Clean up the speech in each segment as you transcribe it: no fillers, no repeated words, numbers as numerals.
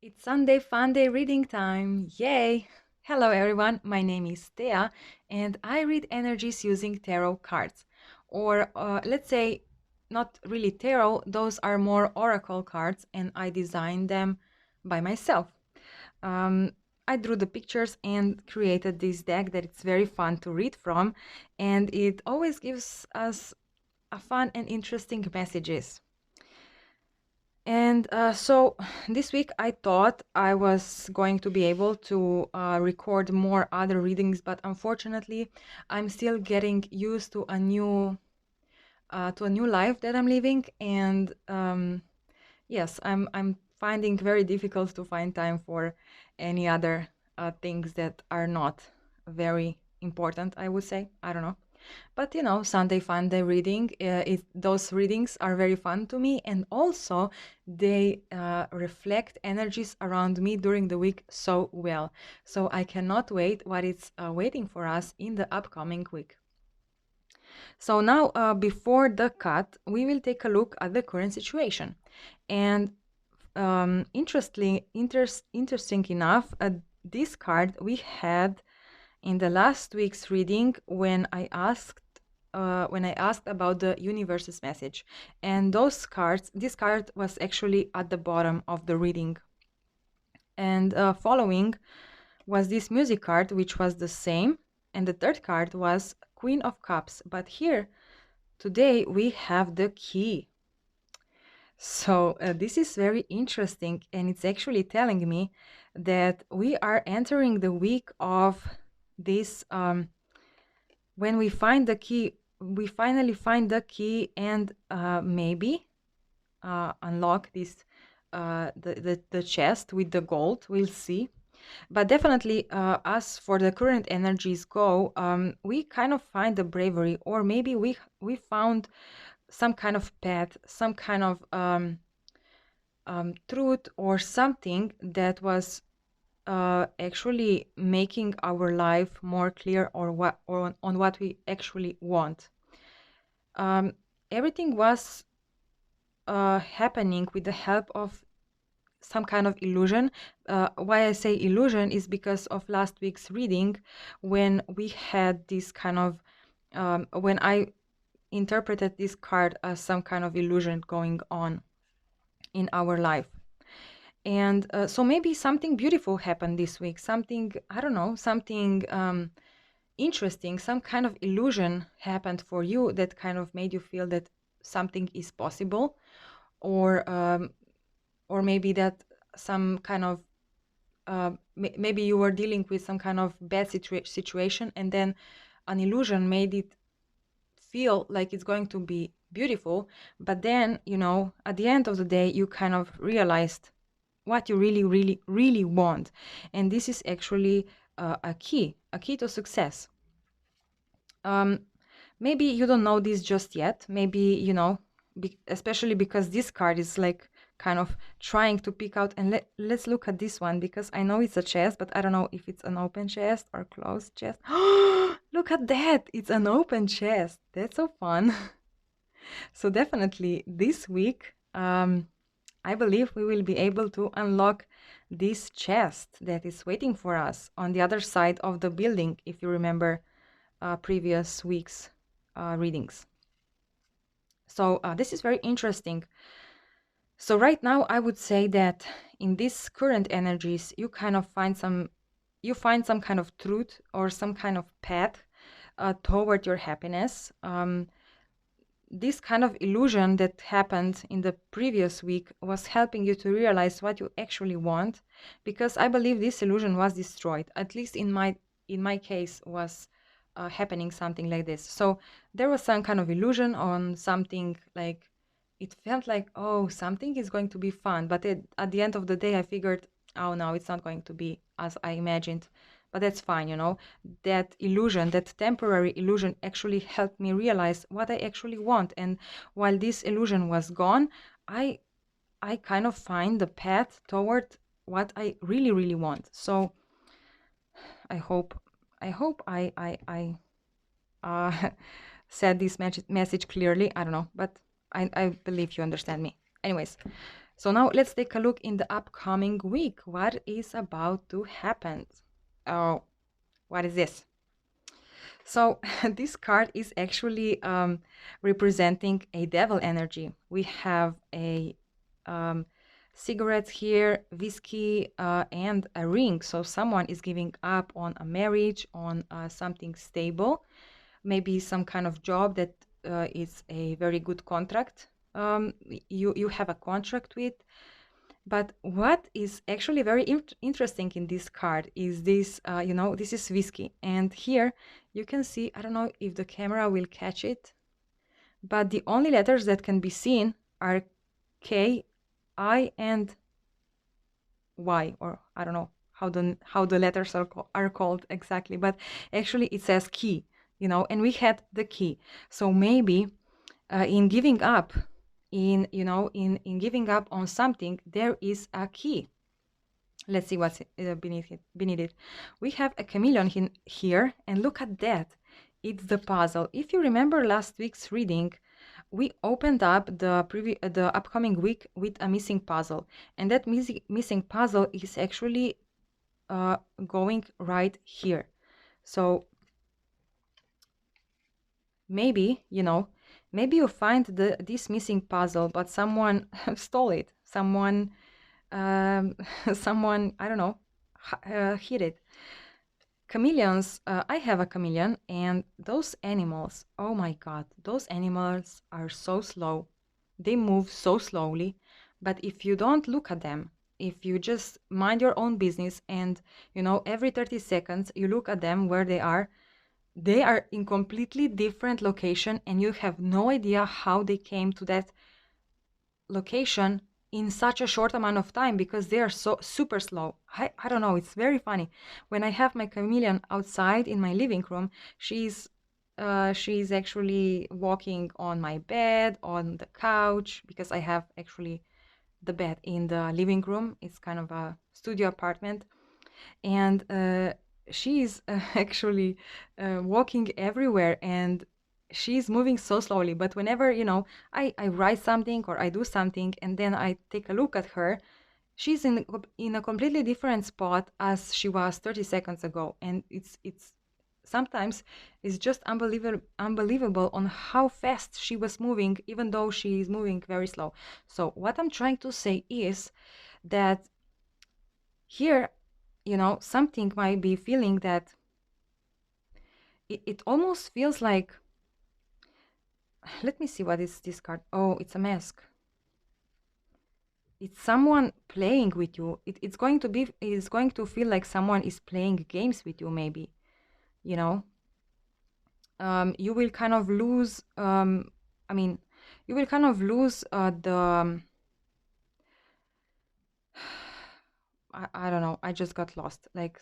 It's Sunday fun day reading time. Yay! Hello everyone, my name is Thea and I read energies using tarot cards. Or let's say not really tarot, those are more oracle cards and I designed them by myself. Um, I drew the pictures and created this deck that it's very fun to read from, and it always gives us a fun and interesting messages. And so this week I thought I was going to be able to record more other readings, but unfortunately I'm still getting used to a new life that I'm living, and yes, I'm finding very difficult to find time for any other things that are not very important, I would say. I don't know. But Sunday fun day reading, those readings are very fun to me, and also they reflect energies around me during the week so well. So I cannot wait what is waiting for us in the upcoming week. So now, before the cut, we will take a look at the current situation. And interesting enough, this card we had in the last week's reading when I asked about the universe's message. And this card was actually at the bottom of the reading. And following was this music card, which was the same. And the third card was Queen of Cups. But here, today, we have the key. So this is very interesting, and it's actually telling me that we are entering the week of this when we find the key, we finally find the key and maybe unlock this the chest with the gold. We'll see. But definitely, as for the current energies go, we kind of find the bravery, or maybe we found some kind of path, some kind of truth, or something that was actually making our life more clear, or on what we actually want. Everything was happening with the help of some kind of illusion. Why I say illusion is because of last week's reading, when we had this kind of when I interpreted this card as some kind of illusion going on in our life. And so maybe something beautiful happened this week, something, I don't know, something interesting, some kind of illusion happened for you that kind of made you feel that something is possible, or maybe that some kind of maybe you were dealing with some kind of bad situation, and then an illusion made it feel like it's going to be beautiful. But then, at the end of the day, you kind of realized what you really, really, really want. And this is actually a key to success. Maybe you don't know this just yet. Maybe, especially because this card is like kind of trying to pick out. And let's look at this one, because I know it's a chest, but I don't know if it's an open chest or closed chest. Look at that. It's an open chest. That's so fun. So definitely this week, I believe we will be able to unlock this chest that is waiting for us on the other side of the building, if you remember previous week's readings. So this is very interesting. So right now, I would say that in these current energies, you kind of find some kind of truth, or some kind of path toward your happiness. This kind of illusion that happened in the previous week was helping you to realize what you actually want, because I believe this illusion was destroyed. At least in my case was happening something like this. So there was some kind of illusion on something, like it felt like, oh, something is going to be fun, but at the end of the day I figured, oh no, it's not going to be as I imagined. But that's fine, that illusion, that temporary illusion, actually helped me realize what I actually want. And while this illusion was gone, I kind of find the path toward what I really, really want. So I hope I said this message clearly. I don't know, but I believe you understand me. Anyways, So now let's take a look in the upcoming week. What is about to happen? Oh, what is this? So this card is actually representing a devil energy. We have a cigarettes here, whiskey, and a ring. So someone is giving up on a marriage, on something stable, maybe some kind of job that is a very good contract. You have a contract with. But what is actually very interesting in this card is this, this is whiskey. And here you can see, I don't know if the camera will catch it, but the only letters that can be seen are K, I, and Y, or I don't know how the letters are called exactly, but actually it says key, and we had the key. So maybe in giving up, in giving up on something, there is a key. Let's see what's beneath it. We have a chameleon here, and look at that. It's the puzzle. If you remember last week's reading, we opened up the upcoming week with a missing puzzle, and that missing puzzle is actually going right here. So maybe you find this missing puzzle, but someone stole it. Someone someone, I don't know, hit it. Chameleons, I have a chameleon, and those animals, oh my god, those animals are so slow. They move so slowly, but if you don't look at them, if you just mind your own business and, every 30 seconds you look at them where they are in completely different location, and you have no idea how they came to that location in such a short amount of time because they are so super slow. I don't know, it's very funny. When I have my chameleon outside in my living room, she's actually walking on my bed, on the couch, because I have actually the bed in the living room. It's kind of a studio apartment, and she's actually walking everywhere, and she's moving so slowly. But whenever I write something or I do something and then I take a look at her, she's in a completely different spot as she was 30 seconds ago, and it's sometimes it's just unbelievable on how fast she was moving, even though she is moving very slow. So what I'm trying to say is that here, something might be feeling that it almost feels like, let me see what is this card. Oh, it's a mask. It's someone playing with you. It's going to feel like someone is playing games with you, maybe. You will kind of lose, you will kind of lose the, I don't know, I just got lost. Like,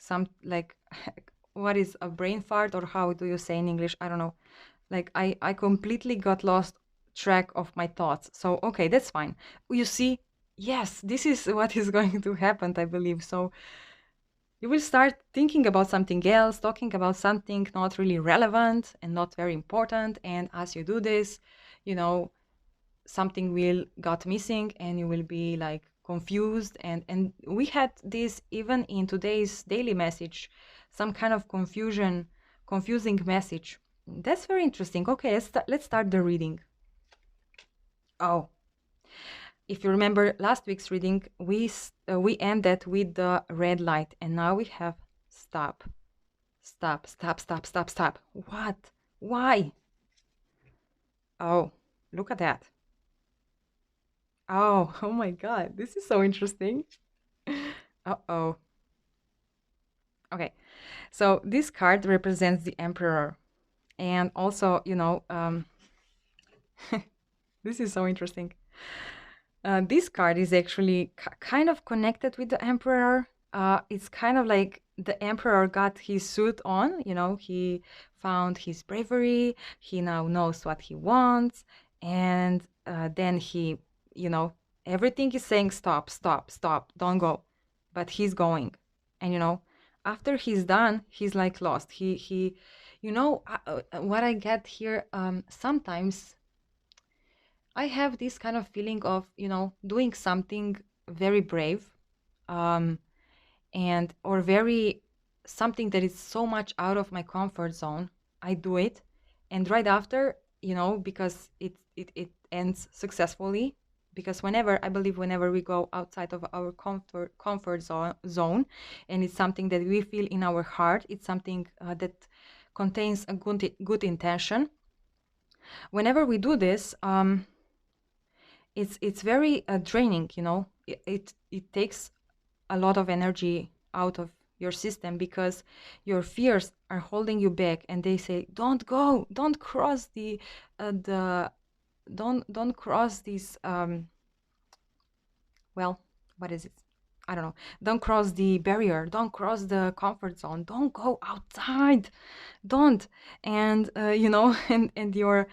what is a brain fart, or how do you say in English? I don't know. Like, I completely got lost track of my thoughts. So, okay, that's fine. You see, yes, this is what is going to happen, I believe. So you will start thinking about something else, talking about something not really relevant and not very important. And as you do this, something will got missing, and you will be like confused. And we had this even in today's daily message, some kind of confusing message. That's very interesting. Okay, let's start the reading. Oh, if you remember last week's reading, we ended with the red light, and now we have stop, stop, stop, stop, stop, stop. What? Why? Oh, look at that. Oh, oh my God, this is so interesting. Uh-oh. Okay, so this card represents the Emperor, and also, this is so interesting. This card is actually kind of connected with the Emperor. It's kind of like the Emperor got his suit on, he found his bravery, he now knows what he wants, and then he, everything is saying stop, stop, stop, don't go. But he's going. And, after he's done, he's like lost. What I get here, sometimes I have this kind of feeling of, doing something very brave, um, and or very something that is so much out of my comfort zone. I do it, and right after, because it ends successfully. Because whenever I believe, whenever we go outside of our comfort zone, and it's something that we feel in our heart, it's something that contains a good intention. Whenever we do this, it's very draining. It takes a lot of energy out of your system, because your fears are holding you back, and they say, don't go, don't cross the don't cross this, well, what is it, I don't know, don't cross the barrier, don't cross the comfort zone, don't go outside, don't. And and your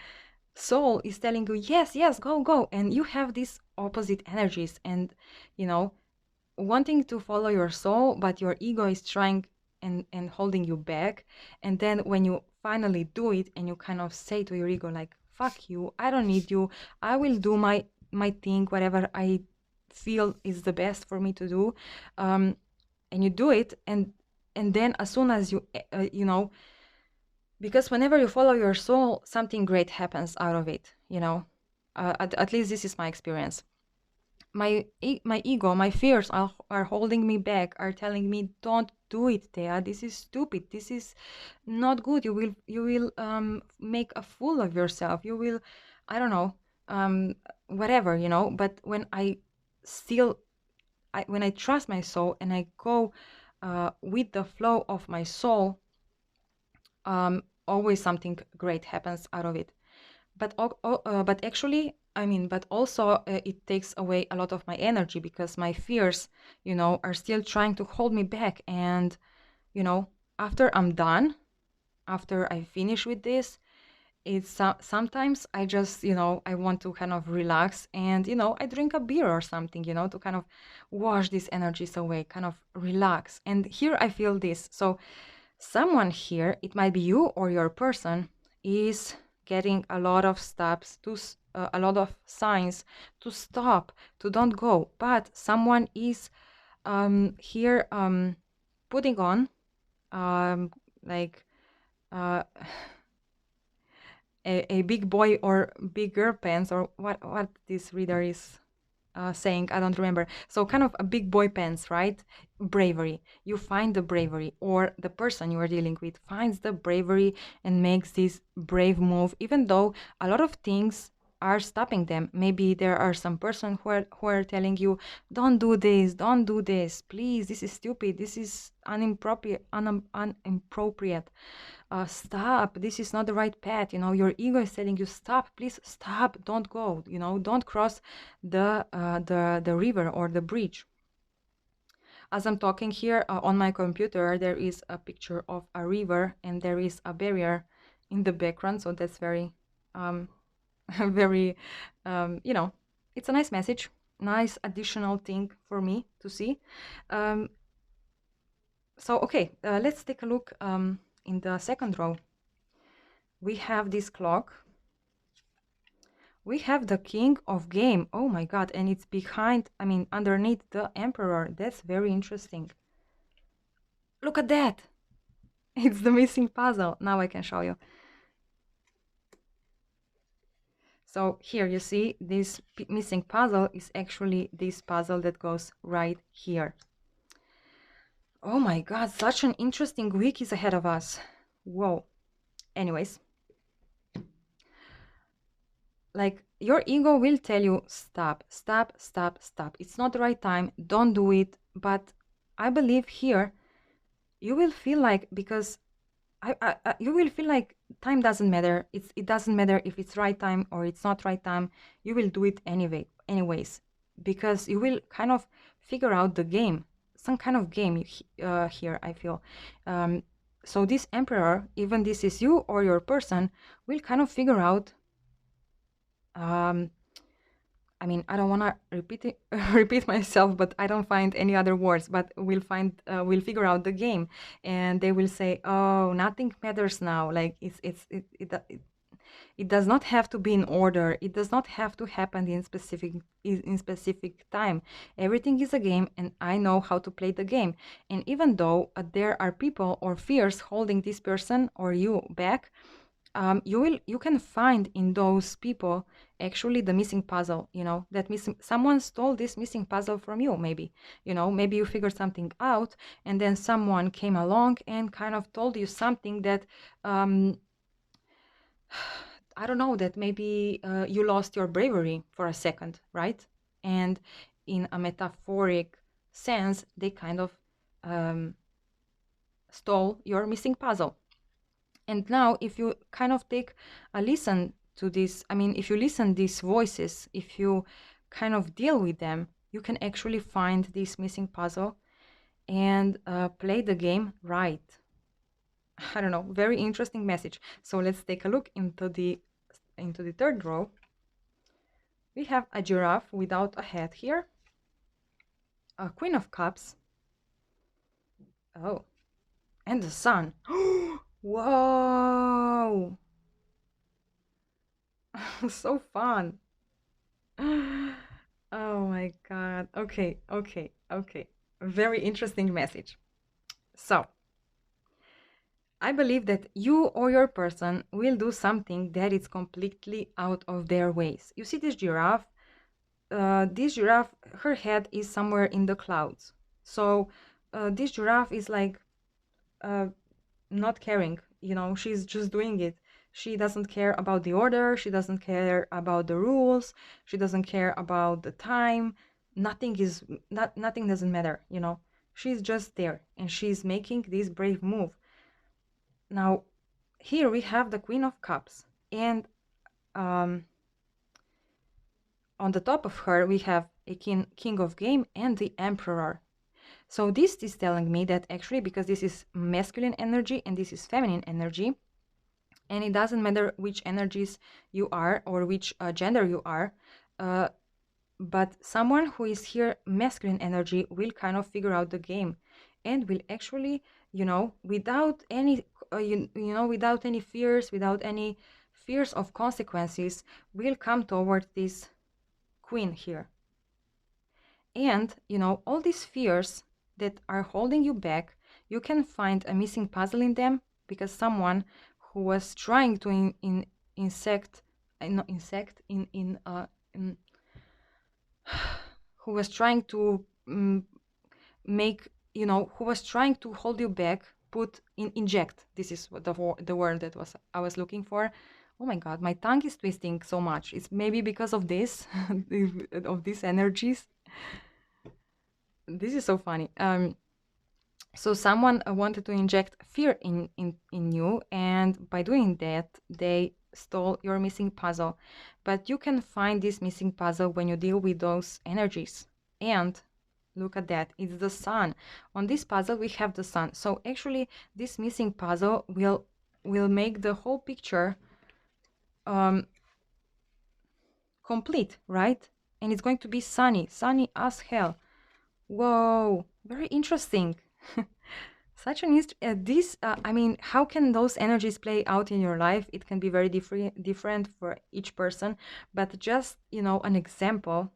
soul is telling you, yes, yes, go, go, and you have these opposite energies, and you know wanting to follow your soul, but your ego is trying and holding you back. And then when you finally do it, and you kind of say to your ego, like, fuck you, I don't need you, I will do my thing, whatever I feel is the best for me to do, and you do it, and then as soon as because whenever you follow your soul, something great happens out of it. At least this is my experience. My ego, my fears are holding me back, are telling me, don't do it, Thea, this is stupid, this is not good, you will make a fool of yourself, you will, I don't know, whatever. But when I still when I trust my soul, and I go with the flow of my soul, always something great happens out of it. But actually, I mean, but also it takes away a lot of my energy, because my fears, are still trying to hold me back. And after I'm done, after I finish with this, it's sometimes I just, I want to kind of relax, and I drink a beer or something, to kind of wash these energies away, kind of relax. And here I feel this. So someone here, it might be you or your person, is getting a lot of steps to a lot of signs to stop, to don't go. But someone is here putting on like uh, a big boy or big girl pants, or what this reader is saying, I don't remember. So kind of a big boy pants, right? Bravery. You find the bravery, or the person you are dealing with finds the bravery and makes this brave move, even though a lot of things are stopping them. Maybe there are some person who are telling you, don't do this, don't do this, please, this is stupid, this is inappropriate, stop, this is not the right path. Your ego is telling you, stop, please stop, don't go, don't cross the river or the bridge. As I'm talking here, on my computer, there is a picture of a river, and there is a barrier in the background, so that's very very it's a nice message, nice additional thing for me to see. So okay, let's take a look in the second row. We have this clock. We have the king of game. Oh my god, and it's behind, I mean, underneath the emperor. That's very interesting. Look at that. It's the missing puzzle. Now I can show you. So here you see this missing puzzle is actually this puzzle that goes right here. Oh my god, such an interesting week is ahead of us. Whoa. Anyways, like, your ego will tell you, stop, stop, stop, stop, it's not the right time, don't do it. But I believe here you will feel like, because you will feel like time doesn't matter, it doesn't matter if it's right time or it's not right time, you will do it anyways, because you will kind of figure out the game, some kind of game here, I feel. So this emperor, even this is you or your person, will kind of figure out, I mean, I don't want to repeat myself, but I don't find any other words. But we'll figure out the game, and they will say, "Oh, nothing matters now. Like It does not have to be in order. It does not have to happen in specific time. Everything is a game, and I know how to play the game. And even though there are people or fears holding this person or you back, you can find in those people actually the missing puzzle, that missing, someone stole this missing puzzle from you, maybe, maybe you figured something out, and then someone came along and kind of told you something that I don't know, that maybe you lost your bravery for a second, right? And in a metaphoric sense, they kind of um, stole your missing puzzle. And now, if you kind of take a listen to this, I mean, if you listen these voices, if you kind of deal with them, you can actually find this missing puzzle and play the game right. I don't know, very interesting message. So let's take a look into the third row. We have a giraffe without a head here, a Queen of Cups, oh, and the sun. Whoa! So fun. Oh my God. Okay, okay, okay. Very interesting message. So, I believe that you or your person will do something that is completely out of their ways. You see this giraffe? This giraffe, her head is somewhere in the clouds. So, this giraffe is like uh, not caring, she's just doing it. She doesn't care about the order, she doesn't care about the rules, she doesn't care about the time. Nothing doesn't matter, she's just there and she's making this brave move. Now here we have the Queen of Cups, and um, on the top of her we have a king of game and the Emperor. So this is telling me that actually, because this is masculine energy and this is feminine energy, and it doesn't matter which energies you are or which gender you are, uh, but someone who is here masculine energy will kind of figure out the game and will actually, without any without any fears, of consequences, will come toward this queen here. And all these fears that are holding you back, you can find a missing puzzle in them, because someone who was trying to who was trying to make, who was trying to hold you back, inject, this is what the word that I was looking for. Oh my God, my tongue is twisting so much. It's maybe because of this, of these energies. This is so funny. So someone wanted to inject fear in you, and by doing that, they stole your missing puzzle. But you can find this missing puzzle when you deal with those energies. And look at that, it's the sun. On this puzzle, we have the sun. So actually, this missing puzzle will make the whole picture complete, right? And it's going to be sunny as hell. Whoa, very interesting. Such an I mean, how can those energies play out in your life? It can be very different for each person, but just, an example.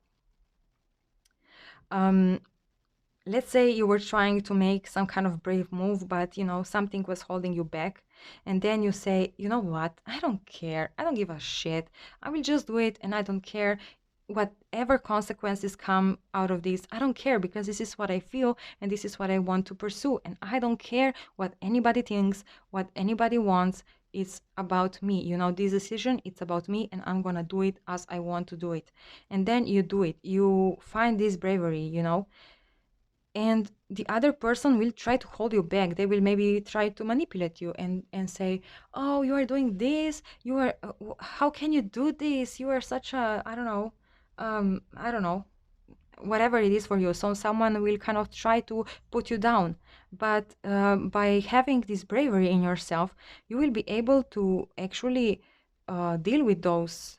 Let's say you were trying to make some kind of brave move, but something was holding you back, and then you say, you know what, I don't care, I don't give a shit, I will just do it, and I don't care whatever consequences come out of this. I don't care, because this is what I feel and this is what I want to pursue, and I don't care what anybody thinks, what anybody wants. It's about me, this decision, it's about me, and I'm gonna do it as I want to do it. And then you do it, you find this bravery, and the other person will try to hold you back. They will maybe try to manipulate you and say, oh, you are doing this, you are how can you do this, you are such a, I don't know, whatever it is for you. So someone will kind of try to put you down, but by having this bravery in yourself, you will be able to actually deal with those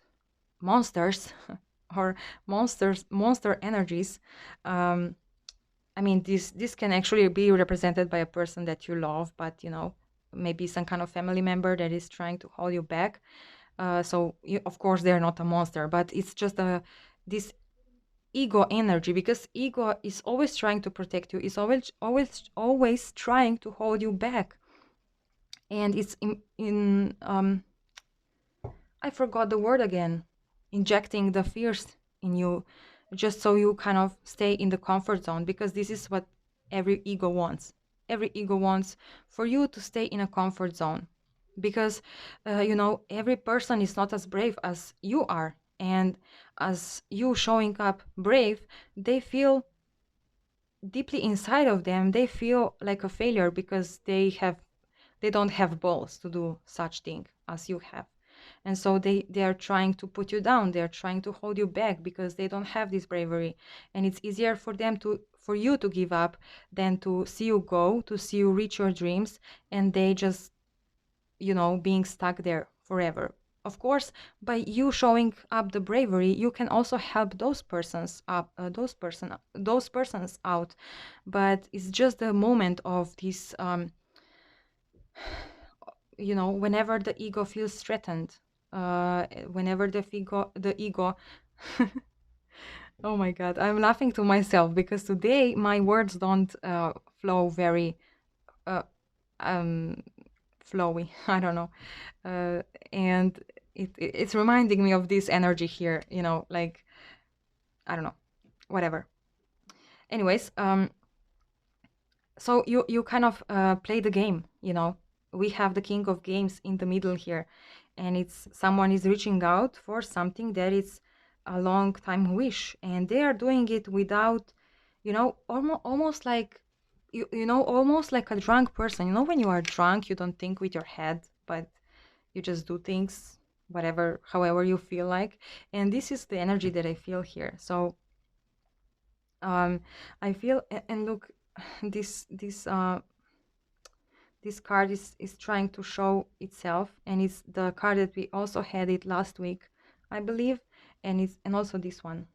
monsters or monster energies. I mean, this can actually be represented by a person that you love, but maybe some kind of family member that is trying to hold you back. So of course they're not a monster, but it's just this ego energy, because ego is always trying to protect you, is always trying to hold you back, and it's in I forgot the word again, injecting the fears in you, just so you kind of stay in the comfort zone, because this is what every ego wants. Every ego wants for you to stay in a comfort zone, because every person is not as brave as you are, and as you showing up brave, they feel deeply inside of them, they feel like a failure, because they don't have balls to do such thing as you have. And so they are trying to put you down, they are trying to hold you back, because they don't have this bravery, and it's easier for you to give up than to see you go, to see you reach your dreams, and they just being stuck there forever. Of course, by you showing up the bravery, you can also help those persons out. But it's just the moment of this, whenever the ego feels threatened, whenever the ego. Oh my God, I'm laughing to myself, because today my words don't flow very uh, um, flowy. I don't know. uh, and it's reminding me of this energy here, like, I don't know, whatever. Anyways, so you kind of play the game, we have the king of games in the middle here, and it's someone is reaching out for something that is a long time wish, and they are doing it without, almost like almost like a drunk person. When you are drunk, you don't think with your head, but you just do things whatever, however you feel like. And this is the energy that I feel here. So I feel, and look, this card is trying to show itself, and it's the card that we also had it last week, I believe, and also this one.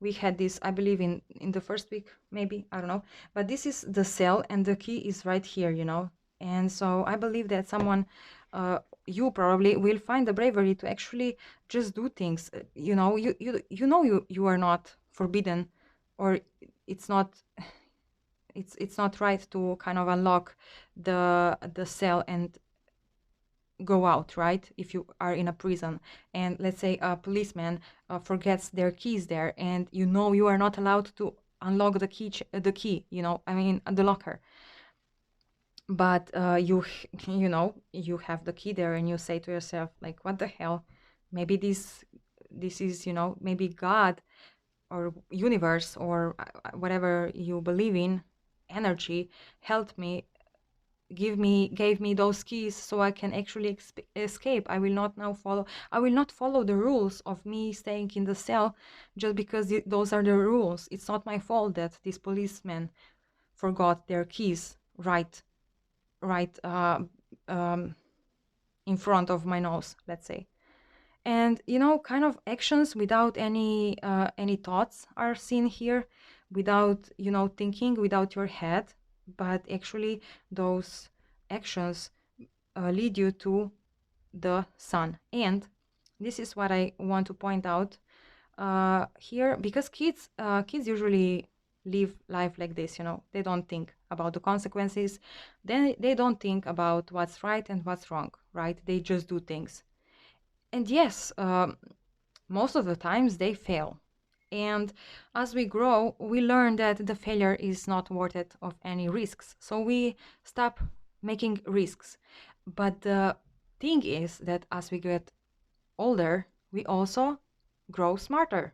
We had this, I believe, in the first week, maybe, I don't know, but this is the cell, and the key is right here, and so I believe that someone, you probably will find the bravery to actually just do things. You are not forbidden, or it's not it's not right to kind of unlock the cell and go out, right? If you are in a prison, and let's say a policeman forgets their keys there, and you are not allowed to unlock the key, I mean, the locker. But you have the key there, and you say to yourself, like, what the hell? Maybe this is, maybe God or universe, or whatever you believe in, energy, helped me, gave me those keys, so I can actually escape. I will not follow the rules of me staying in the cell, just because those are the rules. It's not my fault that this policeman forgot their keys right in front of my nose, let's say. And kind of actions without any thoughts are seen here, without thinking, without your head, but actually those actions lead you to the sun. And this is what I want to point out here, because kids usually live life like this. They don't think about the consequences, then they don't think about what's right and what's wrong, right? They just do things. And yes, most of the times they fail. And as we grow, we learn that the failure is not worth it of any risks. So we stop making risks. But the thing is that as we get older, we also grow smarter.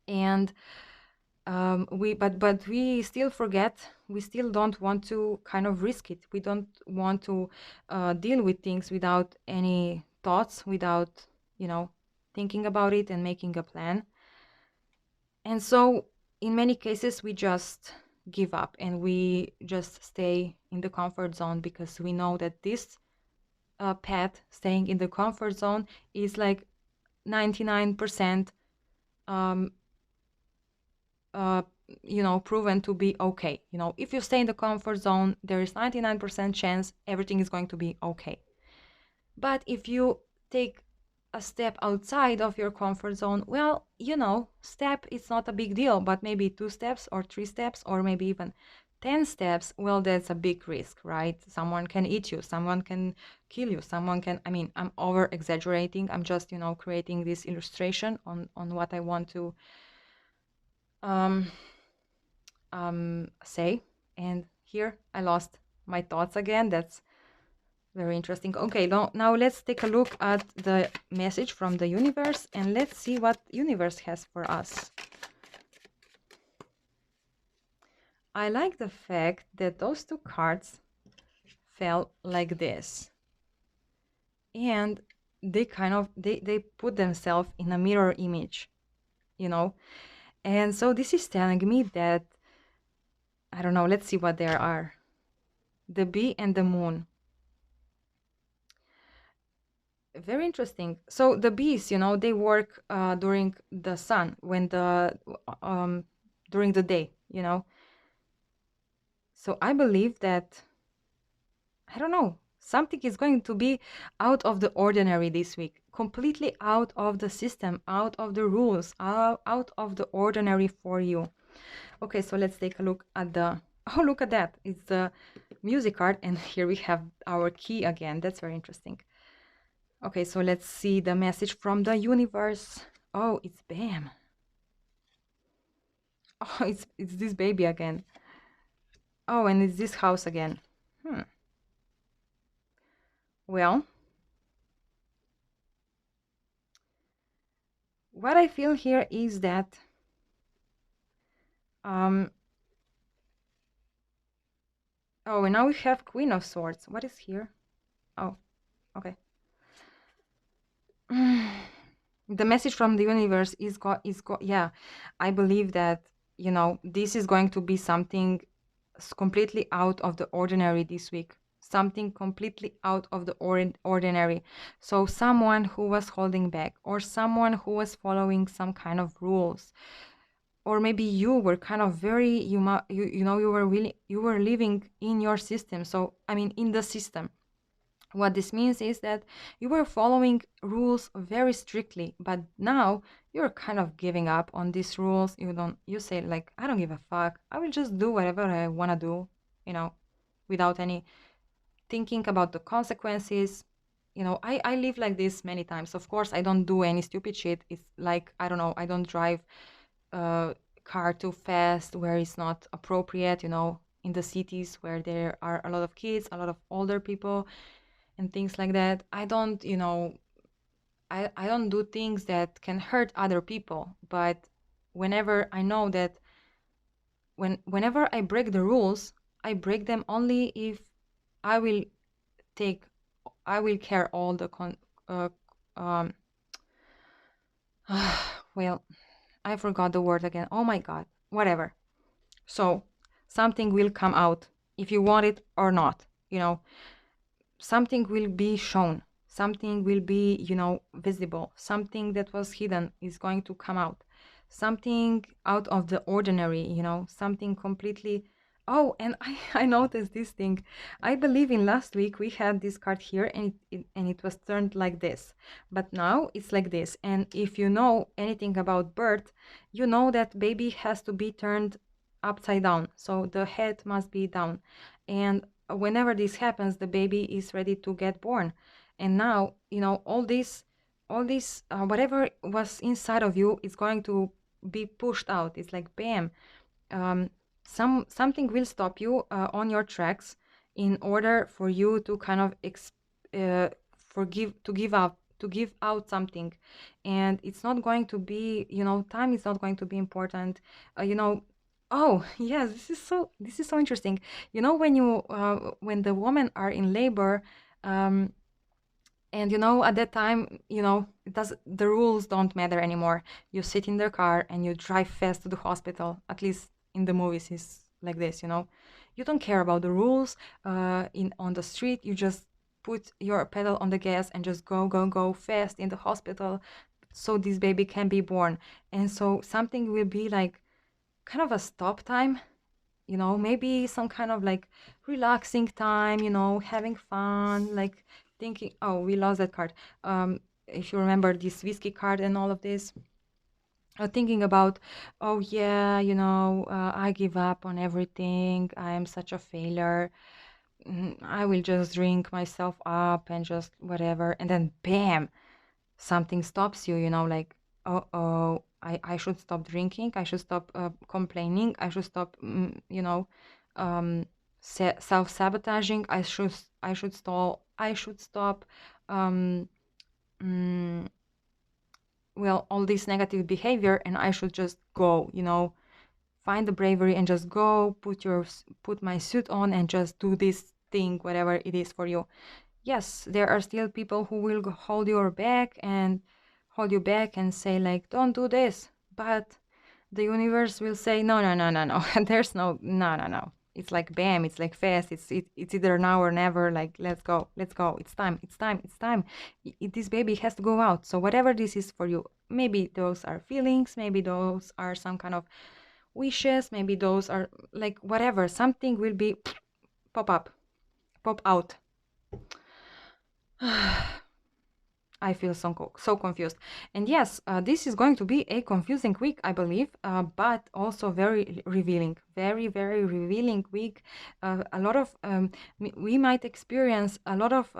And but we still forget, we still don't want to kind of risk it. We don't want to deal with things without any thoughts, without thinking about it and making a plan. And so in many cases we just give up, and we just stay in the comfort zone, because we know that this path, staying in the comfort zone, is like 99% um, uh, proven to be okay. If you stay in the comfort zone, there is 99% chance everything is going to be okay. But if you take a step outside of your comfort zone, well, step is not a big deal, but maybe 2 steps or 3 steps or maybe even 10 steps, well, that's a big risk, right? Someone can eat you, someone can kill you, someone can, I mean, I'm over exaggerating. I'm just, creating this illustration on what I want to um, say. And here I lost my thoughts again. That's very interesting. Okay, now let's take a look at the message from the universe and let's see what universe has for us. I like the fact that those 2 cards fell like this. And they kind of they put themselves in a mirror image, And so this is telling me that, I don't know, let's see what there are. The bee and the moon. Very interesting. So the bees, they work during the sun, during the day. So I believe that, I don't know, something is going to be out of the ordinary this week, completely out of the system, out of the rules, out of the ordinary for you. Okay, so let's take a look at oh, look at that. It's the music card, and here we have our key again. That's very interesting. Okay, so let's see the message from the universe. Oh, it's Bam. Oh, it's this baby again. Oh, and it's this house again. Well, what I feel here is that oh, and now we have Queen of Swords. What is here? Oh, okay. The message from the universe yeah, I believe that, this is going to be something completely out of the ordinary this week, something completely out of the ordinary. So someone who was holding back, or someone who was following some kind of rules, or maybe you were kind of very, you were living in your system. So I mean, in the system. What this means is that you were following rules very strictly, but now you're kind of giving up on these rules. You say, like, I don't give a fuck. I will just do whatever I want to do, without any thinking about the consequences. I live like this many times. Of course, I don't do any stupid shit. It's like, I don't know, I don't drive a car too fast where it's not appropriate, in the cities where there are a lot of kids, a lot of older people and things like that. I don't, I don't do things that can hurt other people. But whenever I know that whenever I break the rules, I break them only if I will take, I will care all the um, well, I forgot the word again. Oh my God, whatever. So something will come out if you want it or not, something will be shown, something will be, visible, something that was hidden is going to come out, something out of the ordinary, something completely. Oh, and I noticed this thing. I believe in last week we had this card here, and it was turned like this, but now it's like this. And if you know anything about birth, you know that baby has to be turned upside down, so the head must be down. And whenever this happens, the baby is ready to get born. And now, all this whatever was inside of you is going to be pushed out. It's like bam. um, something will stop you on your tracks in order for you to kind of uh, forgive, to give out something. And it's not going to be, time is not going to be important. Oh yes, this is so interesting. When the women are in labor, um, and at that time, the rules don't matter anymore. You sit in the car and you drive fast to the hospital. At least in the movies is like this. You don't care about the rules in on the street. You just put your pedal on the gas and just go go go fast in the hospital so this baby can be born. And so something will be like kind of a stop time, maybe some kind of like relaxing time, having fun, like thinking, oh, we lost that card. If you remember this whiskey card and all of this, thinking about, oh yeah, I give up on everything. I am such a failure. I will just drink myself up and just whatever. And then bam, something stops you, like, oh, I should stop drinking. I should stop complaining. I should stop, um, self-sabotaging. I should stop, um, mm, well, all this negative behavior, and I should just go, find the bravery and just go put my suit on and just do this thing, whatever it is for you. Yes, there are still people who will hold you back and say like, don't do this, but the universe will say, no, no, no, no, no. There's no. It's like bam, it's like fast, it's either now or never. Like, let's go, it's time, it's time. This baby has to go out. So whatever this is for you, maybe those are feelings, maybe those are some kind of wishes, maybe those are like whatever, something will be pop out. I feel so confused. And yes, this is going to be a confusing week, I believe, but also very revealing. Very, very revealing week. A lot of, we might experience a lot of,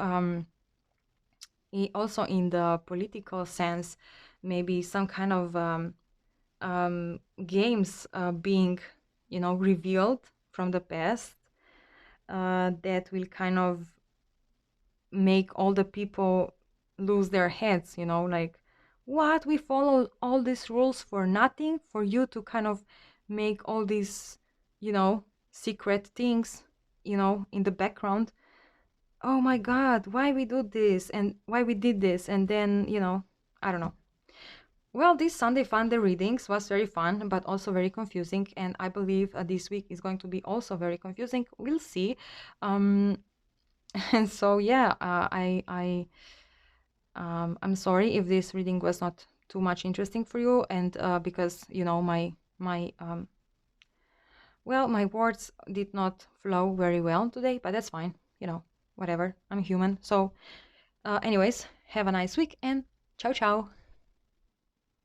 also in the political sense, maybe some kind of games being, revealed from the past that will kind of make all the people lose their heads, like, what, we follow all these rules for nothing, for you to kind of make all these, secret things, in the background. Oh my God, why we do this and why we did this, and then, I don't know. Well, this Sunday Funday readings was very fun, but also very confusing, and I believe this week is going to be also very confusing. We'll see. Um, and so yeah, I'm sorry if this reading was not too much interesting for you, and because my words did not flow very well today, but that's fine. Whatever. I'm human. So, anyways, have a nice week and ciao ciao.